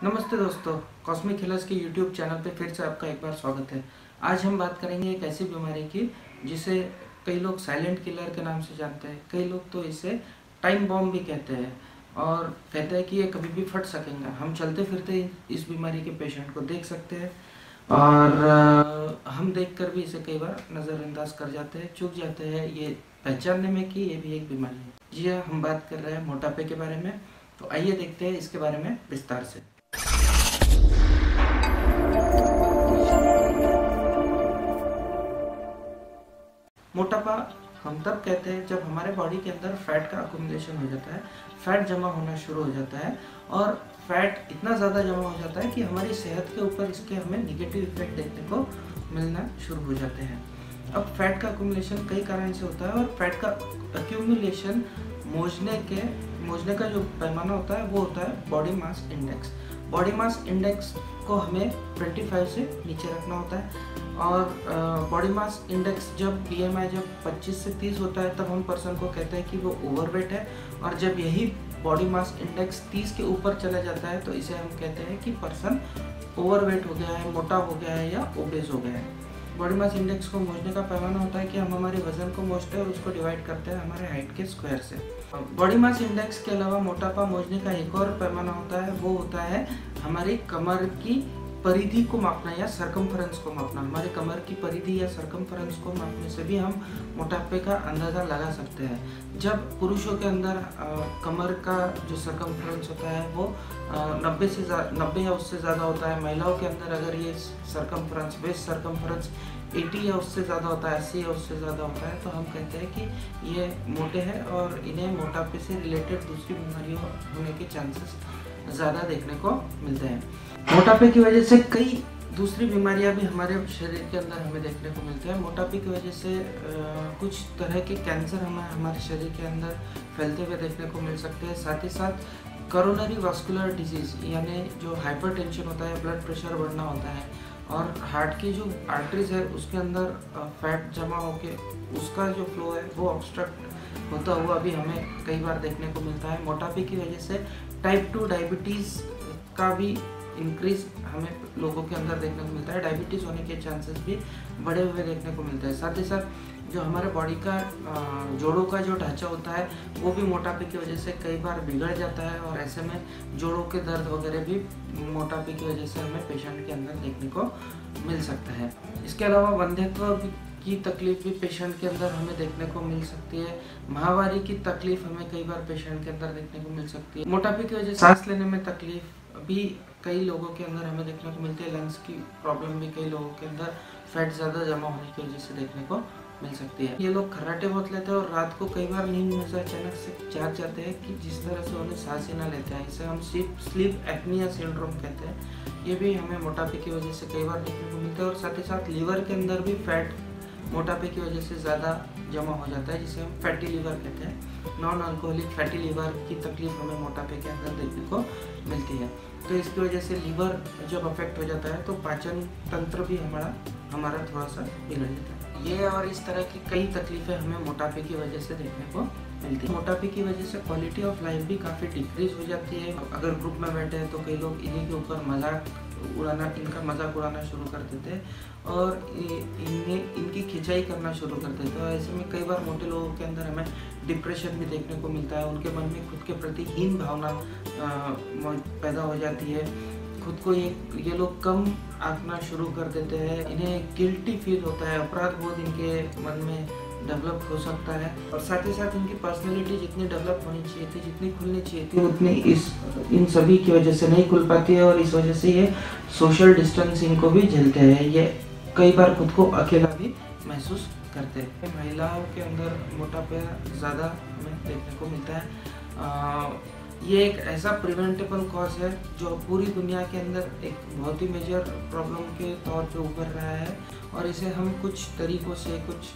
नमस्ते दोस्तों, कॉस्मिक हिलर्स के यूट्यूब चैनल पे फिर से आपका एक बार स्वागत है। आज हम बात करेंगे एक ऐसी बीमारी की जिसे कई लोग साइलेंट किलर के नाम से जानते हैं, कई लोग तो इसे टाइम बॉम्ब भी कहते हैं और कहते हैं कि ये कभी भी फट सकेगा। हम चलते फिरते इस बीमारी के पेशेंट को देख सकते हैं और हम देखकर भी इसे कई बार नज़रअंदाज कर जाते हैं, चूक जाते हैं ये पहचानने में कि ये भी एक बीमारी है। जी हाँ, हम बात कर रहे हैं मोटापे के बारे में। तो आइए देखते हैं इसके बारे में विस्तार से। मोटापा हम तब कहते हैं जब हमारे बॉडी के अंदर फैट का अकुमुलेशन हो जाता है, फैट जमा होना शुरू हो जाता है और फैट इतना ज़्यादा जमा हो जाता है कि हमारी सेहत के ऊपर इसके हमें निगेटिव इफेक्ट देखने को मिलना शुरू हो जाते हैं। अब फैट का अकुमुलेशन कई कारण से होता है और फैट का अक्यूमुलेशन मोजने का जो पैमाना होता है वो होता है body mass index. Body mass index को हमें 25 से नीचे रखना होता है और बॉडी मास इंडेक्स जब BMI जब 25 से 30 होता है तब हम पर्सन को कहते हैं कि वो ओवरवेट है, और जब यही बॉडी मास इंडेक्स 30 के ऊपर चला जाता है तो इसे हम कहते हैं कि पर्सन ओवरवेट हो गया है, मोटा हो गया है या ओबेस हो गया है। बॉडी मास इंडेक्स को मोजने का पैमाना होता है कि हम हमारे वजन को मोजते हैं और उसको डिवाइड करते हैं हमारे हाइट के स्क्वायर से। बॉडी मास इंडेक्स के अलावा मोटापा मोजने का एक और पैमाना होता है, वो होता है हमारी कमर की परिधि को मापना या सरकमफरेंस को मापना। हमारे कमर की परिधि या सरकमफरेंस को मापने से भी हम मोटापे का अंदाज़ा लगा सकते हैं। जब पुरुषों के अंदर कमर का जो सरकमफरेंस होता है वो 90 या उससे ज़्यादा होता है, महिलाओं के अंदर अगर ये सरकमफरेंस वेस्ट सरकमफरेंस 80 या उससे ज़्यादा होता है, 80 या उससे ज़्यादा होता है, तो हम कहते हैं कि ये मोटे हैं और इन्हें मोटापे से रिलेटेड दूसरी बीमारियों होने के चांसेस ज़्यादा देखने को मिलते हैं। मोटापे की वजह से कई दूसरी बीमारियां भी हमारे शरीर के अंदर हमें देखने को मिलते हैं। मोटापे की वजह से कुछ तरह के कैंसर हमें हमारे शरीर के अंदर फैलते हुए देखने को मिल सकते हैं। साथ ही साथ कोरोनरी वास्कुलर डिजीज़ यानी जो हाइपरटेंशन होता है, ब्लड प्रेशर बढ़ना होता है और हार्ट की जो आर्टरीज है उसके अंदर फैट जमा होके उसका जो फ्लो है वो ऑब्स्ट्रक्ट होता हुआ भी हमें कई बार देखने को मिलता है। मोटापे की वजह से टाइप 2 डायबिटीज़ का भी इंक्रीज हमें लोगों के अंदर देखने को मिलता है। डायबिटीज़ होने के चांसेस भी बढ़े हुए देखने को मिलते हैं। साथ ही साथ जो हमारे बॉडी का जोड़ों का जो ढांचा होता है वो भी मोटापे की वजह से कई बार बिगड़ जाता है और ऐसे में जोड़ों के दर्द वगैरह भी मोटापे की वजह से हमें पेशेंट के अंदर देखने को मिल सकता है। इसके अलावा वंध्यत्व की तकलीफ भी पेशेंट के अंदर हमें देखने को मिल सकती है। माहवारी की तकलीफ हमें कई बार पेशेंट के अंदर देखने को मिल सकती है। मोटापे की वजह से सांस लेने में तकलीफ भी कई लोगों के अंदर हमें देखने को मिलती है। लंग्स की प्रॉब्लम भी कई लोगों के अंदर फैट ज़्यादा जमा होने की वजह से देखने को मिल सकती है। ये लोग खर्राटे बहुत लेते हैं और रात को कई बार नींद में से अचानक से जाग जाते हैं कि जिस तरह से उन्हें सांस ही ना लेते हैं। इसे हम स्लीप एपनिया सिंड्रोम कहते हैं। ये भी हमें मोटापे की वजह से कई बार देखने को मिलता है और साथ ही साथ लीवर के अंदर भी फैट मोटापे की वजह से ज़्यादा जमा हो जाता है, जिसे हम फैटी लीवर कहते हैं। नॉन अल्कोहलिक फैटी लीवर की तकलीफ हमें मोटापे के अंदर देखने को मिलती है। तो इसकी वजह से लीवर जब अफेक्ट हो जाता है तो पाचन तंत्र भी हमारा थोड़ा सा बिगड़ जाता है। ये और इस तरह की कई तकलीफें हमें मोटापे की वजह से देखने को मिलती है। मोटापे की वजह से क्वालिटी ऑफ लाइफ भी काफ़ी डिक्रीज हो जाती है। अगर ग्रुप में बैठे हैं तो कई लोग इन्हीं के ऊपर इनका मजाक उड़ाना शुरू कर देते हैं और इनकी खिंचाई करना शुरू कर देते हैं। तो ऐसे में कई बार मोटे लोगों के अंदर हमें डिप्रेशन भी देखने को मिलता है। उनके मन में खुद के प्रति हीन भावना पैदा हो जाती है। खुद को ये लोग कम आंकना शुरू कर देते हैं। इन्हें गिल्टी फील होता है, अपराध बोध इनके मन में डेवलप हो सकता है और साथ ही साथ इनकी पर्सनैलिटी जितनी डेवलप होनी चाहिए थी, जितनी खुलनी चाहिए थी, उतनी इन सभी की वजह से नहीं खुल पाती है और इस वजह से ये सोशल डिस्टेंसिंग को भी झेलते हैं। ये कई बार खुद को अकेला भी महसूस करते हैं। महिलाओं के अंदर मोटापा ज़्यादा हमें देखने को मिलता है। ये एक ऐसा प्रिवेंटेबल कॉज है जो पूरी दुनिया के अंदर एक बहुत ही मेजर प्रॉब्लम के तौर पे उभर रहा है और इसे हम कुछ तरीकों से, कुछ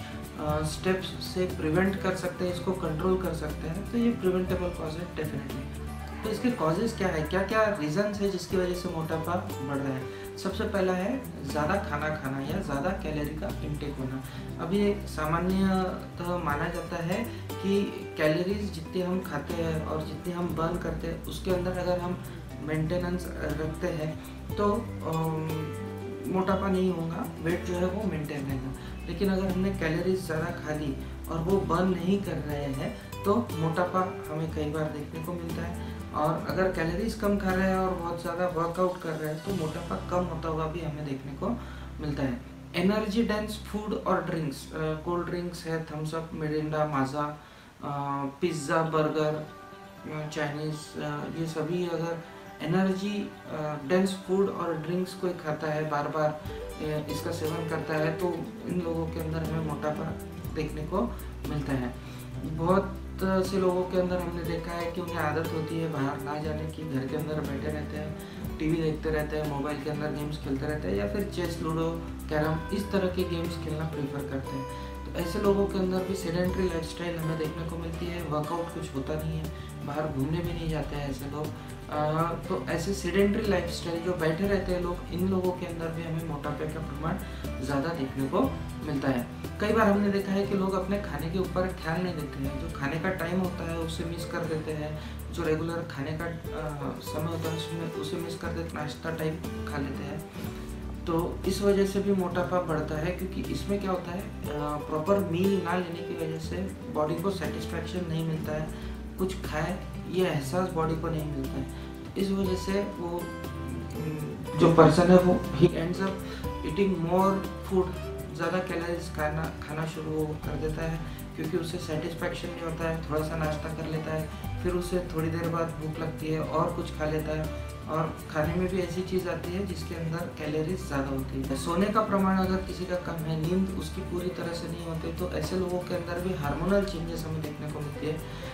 स्टेप्स से प्रिवेंट कर सकते हैं, इसको कंट्रोल कर सकते हैं। तो ये प्रिवेंटेबल कॉज है डेफिनेटली। तो इसके कॉजेज़ क्या है, क्या क्या रीजंस है जिसकी वजह से मोटापा बढ़ रहा है। सबसे पहला है ज़्यादा खाना खाना या ज़्यादा कैलोरी का इंटेक होना। अभी सामान्यतः माना जाता है कि कैलोरीज जितनी हम खाते हैं और जितनी हम बर्न करते हैं उसके अंदर अगर हम मेंटेनेंस रखते हैं तो मोटापा नहीं होगा, वेट जो है वो मेंटेन रहेगा। लेकिन अगर हमने कैलोरीज ज़्यादा खा ली और वो बर्न नहीं कर रहे हैं तो मोटापा हमें कई बार देखने को मिलता है। और अगर कैलोरीज कम खा रहे हैं और बहुत ज़्यादा वर्कआउट कर रहे हैं तो मोटापा कम होता हुआ भी हमें देखने को मिलता है। एनर्जी डेंस फूड और ड्रिंक्स, कोल्ड ड्रिंक्स है, Thums Up, Mirinda, Maaza, pizza, burger, Chinese, ये सभी अगर एनर्जी डेंस फूड और ड्रिंक्स कोई खाता है, बार बार इसका सेवन करता है, तो इन लोगों के अंदर हमें मोटापा देखने को मिलता है। बहुत से लोगों के अंदर हमने देखा है कि उन्हें आदत होती है बाहर ना जाने की, घर के अंदर बैठे रहते हैं, टीवी देखते रहते हैं, मोबाइल के अंदर गेम्स खेलते रहते हैं, या फिर चेस, लूडो, कैरम इस तरह के गेम्स खेलना प्रेफर करते हैं। तो ऐसे लोगों के अंदर भी सेडेंट्री लाइफस्टाइल हमें देखने को मिलती है, वर्कआउट कुछ होता नहीं है, बाहर घूमने भी नहीं जाते हैं ऐसे लोग। तो ऐसे सेडेंट्री लाइफस्टाइल जो बैठे रहते हैं लोग, इन लोगों के अंदर भी हमें मोटापे का प्रमाण ज़्यादा देखने को मिलता है। कई बार हमने देखा है कि लोग अपने खाने के ऊपर ख्याल नहीं देते हैं, जो खाने का टाइम होता है उसे मिस कर देते हैं, जो रेगुलर खाने का समय होता है उसमें उसे मिस कर देते, नाश्ता टाइप खा लेते हैं। तो इस वजह से भी मोटापा बढ़ता है, क्योंकि इसमें क्या होता है, प्रॉपर मील ना लेने की वजह से बॉडी को सेटिस्फैक्शन नहीं मिलता है, कुछ खाए ये एहसास बॉडी को नहीं मिलता है। इस वजह से वो जो पर्सन है वो ही ends up eating more food, ज़्यादा कैलोरीज खाना शुरू कर देता है, क्योंकि उसे सेटिस्फैक्शन नहीं होता है। थोड़ा सा नाश्ता कर लेता है, फिर उसे थोड़ी देर बाद भूख लगती है और कुछ खा लेता है, और खाने में भी ऐसी चीज़ आती है जिसके अंदर कैलोरीज ज़्यादा होती है। सोने का प्रमाण अगर किसी का कम है, नींद उसकी पूरी तरह से नहीं होती, तो ऐसे लोगों के अंदर भी हार्मोनल चेंजेस हमें देखने को मिलती है।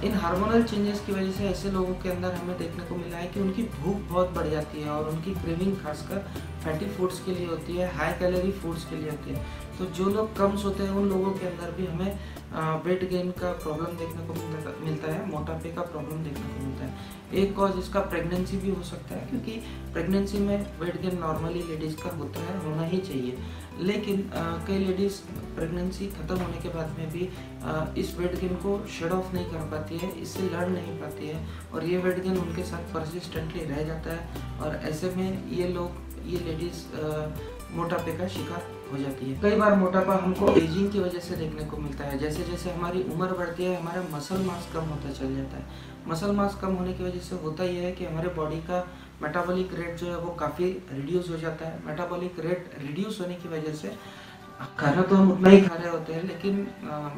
इन हार्मोनल चेंजेस की वजह से ऐसे लोगों के अंदर हमें देखने को मिला है कि उनकी भूख बहुत बढ़ जाती है और उनकी क्रेविंग खासकर फैटी फूड्स के लिए होती है, हाई कैलोरी फूड्स के लिए होती है। तो जो लोग कम सोते हैं उन लोगों के अंदर भी हमें वेट गेन का प्रॉब्लम देखने को मिलता है, मोटापे का प्रॉब्लम देखने को मिलता है। एक कॉज इसका प्रेगनेंसी भी हो सकता है, क्योंकि प्रेगनेंसी में वेट गेन नॉर्मली लेडीज़ का होता है, होना ही चाहिए। लेकिन कई लेडीज़ प्रेगनेंसी ख़त्म होने के बाद में भी इस वेट गेन को शेड ऑफ नहीं कर पाती है, इससे लड़ नहीं पाती है, और ये वेट गेन उनके साथ परसिस्टेंटली रह जाता है, और ऐसे में ये लेडीज़ मोटापे का शिकार हो जाती है। कई बार मोटापा हमको एजिंग की वजह से देखने को मिलता है। जैसे जैसे हमारी उम्र बढ़ती है, हमारा मसल मास कम होता चल जाता है। मसल मास कम होने की वजह से होता यह है कि हमारे बॉडी का मेटाबॉलिक रेट जो है वो काफ़ी रिड्यूस हो जाता है। मेटाबॉलिक रेट रिड्यूस होने की वजह से खाना तो हम उतना ही खा रहे होते हैं, लेकिन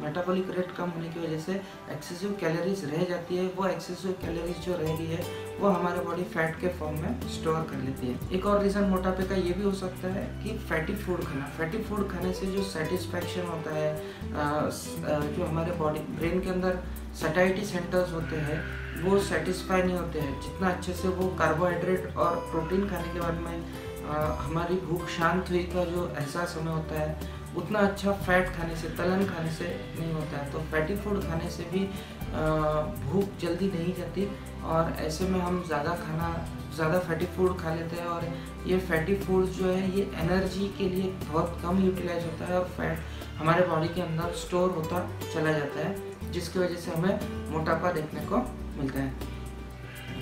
मेटाबॉलिक रेट कम होने की वजह से एक्सेसिव कैलोरीज रह जाती है। वो एक्सेसिव कैलोरीज जो रह रही है वो हमारे बॉडी फैट के फॉर्म में स्टोर कर लेती है। एक और रीज़न मोटापे का ये भी हो सकता है कि फैटी फूड खाना। फैटी फूड खाने से जो सेटिस्फैक्शन होता है, जो हमारे बॉडी ब्रेन के अंदर सैटिस्फैक्शन सेंटर्स होते हैं वो सेटिस्फाई नहीं होते हैं। जितना अच्छे से वो कार्बोहाइड्रेट और प्रोटीन खाने के बाद में हमारी भूख शांत हुई का जो एहसास हमें होता है, उतना अच्छा फैट खाने से, तलन खाने से नहीं होता है। तो फैटी फूड खाने से भी भूख जल्दी नहीं जाती, और ऐसे में हम ज़्यादा फैटी फूड खा लेते हैं, और ये फैटी फूड जो है ये एनर्जी के लिए बहुत कम यूटिलाइज होता है, और फैट हमारे बॉडी के अंदर स्टोर होता चला जाता है, जिसकी वजह से हमें मोटापा देखने को मिलता है।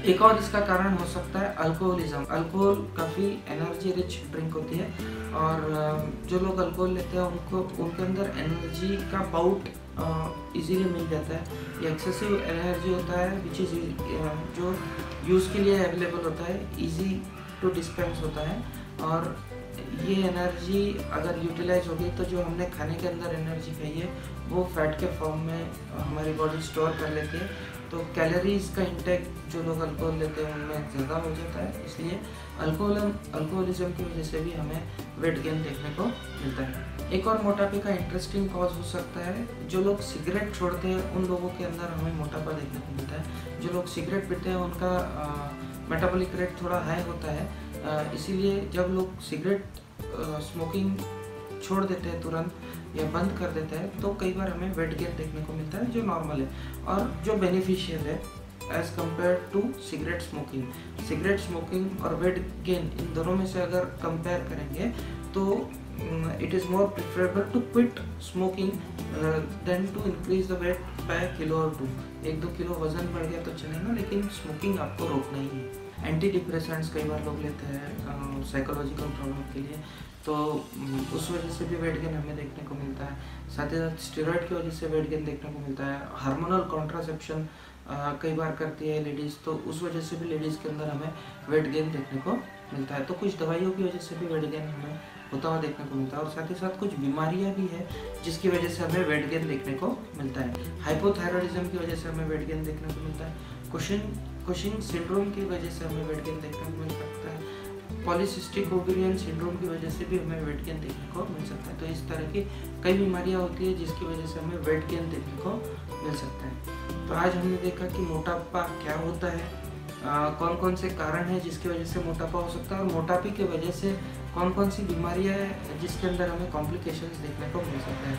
एक और इसका कारण हो सकता है अल्कोहलिज्म। अल्कोहल काफ़ी एनर्जी रिच ड्रिंक होती है, और जो लोग अल्कोहल लेते हैं उनके अंदर एनर्जी का बाउट इजीली मिल जाता है। ये एक्सेसिव एनर्जी होता है विच इज़ जो यूज़ के लिए अवेलेबल होता है, इजी टू डिस्पेंस होता है, और ये एनर्जी अगर यूटिलाइज होगी तो जो हमने खाने के अंदर एनर्जी खाई है वो फैट के फॉर्म में हमारी बॉडी स्टोर कर लेती है। तो कैलोरीज का इंटेक जो लोग अल्कोहल लेते हैं उनमें ज़्यादा हो जाता है, इसलिए अल्कोहलिज्म की वजह से भी हमें वेट गेन देखने को मिलता है। एक और मोटापे का इंटरेस्टिंग कॉज हो सकता है, जो लोग सिगरेट छोड़ते हैं उन लोगों के अंदर हमें मोटापा देखने को मिलता है। जो लोग सिगरेट पीते हैं उनका मेटाबॉलिक रेट थोड़ा हाई होता है, इसीलिए जब लोग सिगरेट स्मोकिंग छोड़ देते हैं तुरंत या बंद कर देते हैं तो कई बार हमें वेट गेन देखने को मिलता है, जो नॉर्मल है और जो बेनिफिशियल है as compare to cigarette smoking. Cigarette smoking और वेट गेन इन दोनों में से अगर कंपेयर करेंगे तो it is more preferable to quit smoking than to increase the weight by kilo और 2। 1-2 किलो वजन बढ़ गया तो चलेगा, लेकिन स्मोकिंग आपको रोकना ही है। एंटी डिप्रेसेंट्स कई बार लोग लेते हैं साइकोलॉजिकल प्रॉब्लम के लिए, तो उस वजह से भी वेट गेन हमें देखने को मिलता है। साथ ही साथ स्टेरॉइड की वजह से वेट गेन देखने को मिलता है। हार्मोनल कॉन्ट्रासेप्शन कई बार करती है लेडीज़, तो उस वजह से भी लेडीज़ के अंदर हमें वेट गेन देखने को मिलता है। तो कुछ दवाइयों की वजह से भी वेट गेन हमें होता हुआ देखने को मिलता है, और साथ ही साथ कुछ बीमारियां भी है जिसकी वजह से हमें वेट गेन देखने को मिलता है। हाइपोथायरॉयडिज्म की वजह से हमें वेट गेन देखने को मिलता है। कुशिंग सिंड्रोम की वजह से हमें वेट गेन देखने को मिल सकता है। पॉलीसिस्टिक ओवेरियन सिंड्रोम की वजह से भी हमें वेट गेन देखने को मिल सकता है। तो इस तरह की कई बीमारियां होती है जिसकी वजह से हमें वेट गेन देखने को मिल सकता है। तो आज हमने देखा कि मोटापा क्या होता है, कौन कौन से कारण हैं जिसकी वजह से मोटापा हो सकता है, और मोटापे की वजह से कौन कौन सी बीमारियां हैं जिसके अंदर हमें कॉम्प्लिकेशंस देखने को मिल सकता है।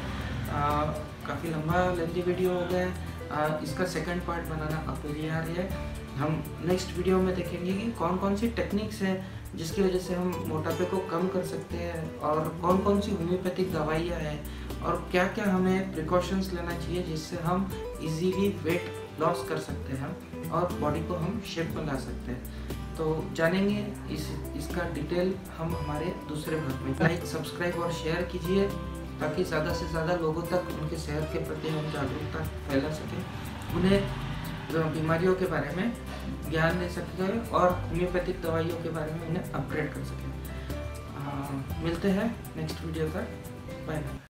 काफ़ी लंबा लेंथी वीडियो हो गया है, इसका सेकंड पार्ट बनाना अब मेरी आ रही है। हम नेक्स्ट वीडियो में देखेंगे कि कौन कौन सी टेक्निक्स हैं जिसकी वजह से हम मोटापे को कम कर सकते हैं, और कौन कौन सी होम्योपैथिक दवाइयाँ हैं, और क्या क्या हमें प्रिकॉशंस लेना चाहिए जिससे हम इजीली वेट लॉस कर सकते हैं और बॉडी को हम शेप में ला सकते हैं। तो जानेंगे इसका डिटेल हम हमारे दूसरे भाग में। लाइक, सब्सक्राइब और शेयर कीजिए ताकि ज़्यादा से ज़्यादा लोगों तक उनके सेहत के प्रति हम जागरूकता फैला सकें, उन्हें बीमारियों के बारे में ज्ञान दे सकें और होम्योपैथिक दवाइयों के बारे में उन्हें अपग्रेड कर सकें। मिलते हैं नेक्स्ट वीडियो पर। Bye bye.